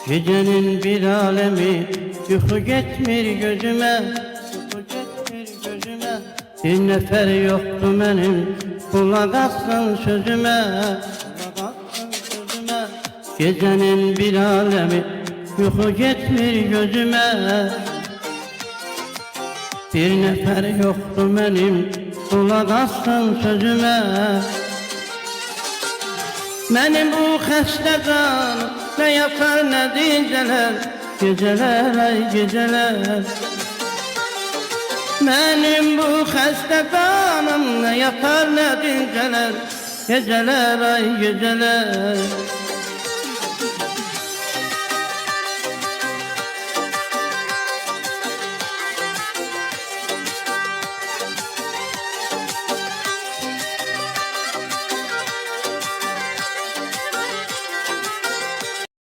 Gecenin bir alemi yuxu getmir gözüme, bir nefer yoktu benim kulak assın sözüme. Gecenin bir alemi yuxu getmir gözüme, bir nefer yoktu benim kulak assın sözüme. Benim bu xəstə canım ne yapar ne dinceler, geceler ay geceler. Benim bu xəstə canım ne yapar ne dinceler, geceler ay geceler.